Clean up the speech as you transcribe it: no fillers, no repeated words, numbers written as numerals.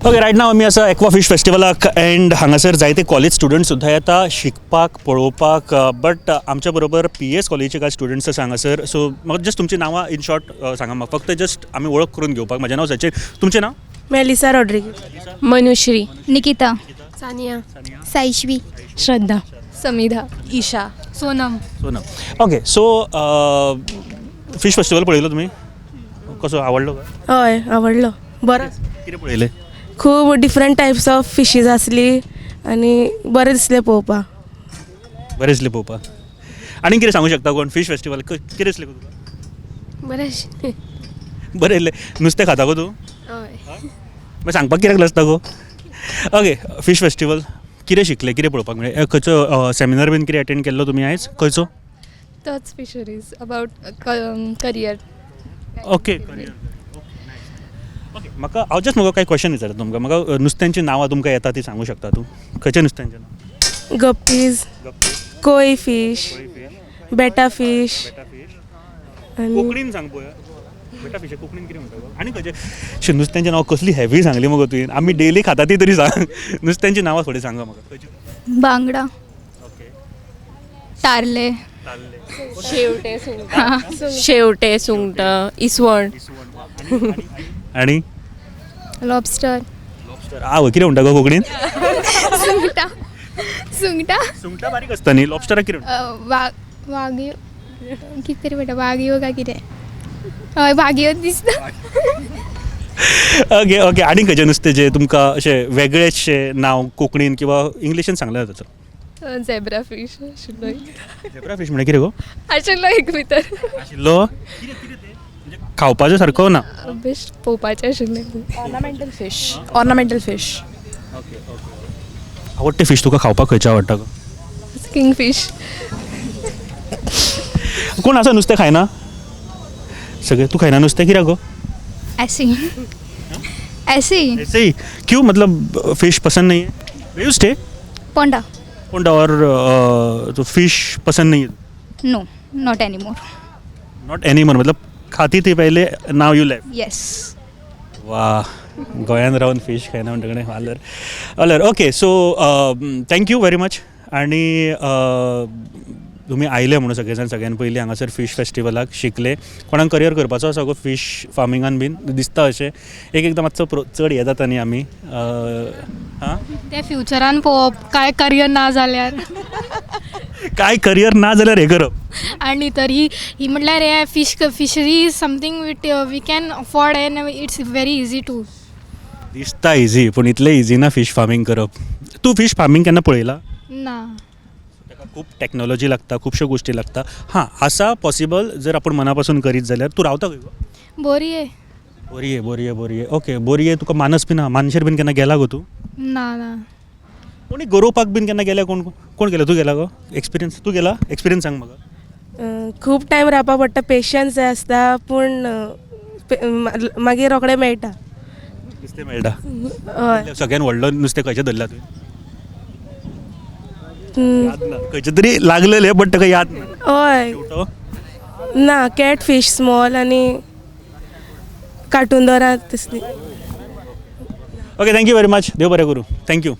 okay right नाव आमी आसा aqua fish फेस्टिवलाक end हांगासर जायते कॉलेज स्टुडंट सुद्दां येता शिकपाक पळोवपाक बट आमच्या बरोबर PS कॉलेजीचे कांय स्टुडंट्स आसा हांगासर सो म्हाका जस्ट तुमची नांवां इन शॉर्ट सांगा म्हाका फक्त जस्ट आमी वळख करून घेवपाक म्हजें नांव सचिन तुमचें नांव Melissa Rodrigues Manushree Nikita Saniya Saishvi Shraddha Samidha Isha Sonam Sonam okay so fish festival पळयलो तुमी कसो आवडलो का हय आवडलो बरो कितें पळयलें खूब डिफरंट टायप्स ऑफ फिशीज आसली आनी बरें दिसलें पळोवपाक बरें दिसलें पळोवपाक आनी कितें सांगूं शकता कोण फिश फेस्टिवल कितें दिसलें तुका बरें बरें येयलें नुस्तें खाता गो तूं हय मागीर सांगपाक कित्याक लाजता गो ओके फिश फेस्टिवल कितें शिकलें कितें पळोवपाक मेळ्ळें खंयचो सेमिनार बीन कितें अटेंड केल्लो तुमी आयज खंयचो touch fisheries about career okay okay म्हाका हांव जस्ट म्हाका कांय क्वेश्चन विचारता तुमकां म्हाका नुस्त्यांची नांवां तुमकां येता ती सांगूं शकता तूं खंयच्या नुस्त्यांचें नांव गप्पीज कोई फिश बेटा फिश आनी कोंकणीन सांग पळोवया बेटा फिश कोंकणीन कितें म्हणटा गो आनी खंयचे नुस्त्यांचें नांव कसली हेवी सांगली मगो तुवें आमी डेली खाता ती तरी सांग नुस्त्यांची नांवां थोडी सांगा म्हाका खंयची बांगडा ओके तारले शेवटे सुंगट इसवण आनी लॉबस्टर लॉबस्टर आव कितें म्हणटा गो कोंकणीन सुंगटा सुंगटा सुंगटां बारीक आसता न्ही लॉबस्टराक कितें म्हणटा वागयो कितें तरी म्हणटा वागयो काय कितें हय वागयो दिसता ओके ओके आनी खंयचें नुस्तें जें तुमकां अशें वेगळेंशें नांव कोंकणीन किंवा इंग्लिशीन सांगलें जाता झेब्रा फिश आशिल्लो झेब्रा फिश म्हणजे कितें गो आशिल्लो एक भितर आशिल्लो म्हणजे खावपाचो सारको ना बेस्ट पळोवपाचें आशिल्लें ऑर्नामेंटल फिश ओके ओके आवडटे फिश तुका खावपाक खंयचें आवडटा गो किंग फिश कोण आसा नुस्तें खायना सगळे तू खायना नुस्तें कित्याक गो ऐसे ऐसे ऐसे ही क्यों मतलब फिश पसंद नहीं है यू स्टे पोंडा पोंडा और तो फिश पसंद नहीं है no not any more not any more मतलब खाती थी पहले नाव यू लेफ्ट येस वाह गोंयान रावन फिश खायना म्हणटा कडेन वालर वालर okay so thank you very much आणि तुमी आयले म्हणून सगळे जाण सगळ्यान पयलीं हांगासर फिश फेस्टिवलाक शिकले कोणाक करियर करपाचो आसा गो फिश फार्मिंगान बीन दिसता अशें एक एकदां मातसो चड हें जाता न्ही आमी हां ते फ्युचरान पळोवप काय करियर ना जाल्यार काय करियर ना जाल्यार हें करप आनी तरी ही म्हटल्यार हे fishery is something we can afford and it's very easy to दिसता इजी पूण इतलें इजी ना फिश फार्मिंग करप तूं फिश फार्मिंग केन्ना पळयलां ना ताका खूब टॅक्नॉलॉजी लागता खुबश्यो गोश्टी लागता हां आसा पॉसिबल जर आपूण मना पासून करीत जाल्यार तूं रावता खंय गो बोरये बोरये ओके बोरये तुका मानस बीन आहा मानशेर बीन केन्ना गेला गो तूं ना ना कोणी गरोवपाक बीन केन्ना गेल्या कोण गेला तूं गेला गो एक्सपिरियन्स तूं गेला एक्सपिरियन्स सांग म्हाका खूब टायम रावपा पडटा पेशन्स जाय आसता पूण मागीर रोखडें मेळटा नुस्तें मेळटा हय सगळ्यान व्हडलो नुस्तें खंयचें धरला तुवें याद ना खंयचें तरी लागलेलें बट ताका याद ना हय शेवटो ना कॅट फिश स्मॉल आनी कार्टून दरात तसली ओके थँक्यू वेरी मच देव बरें करूं थँक्यू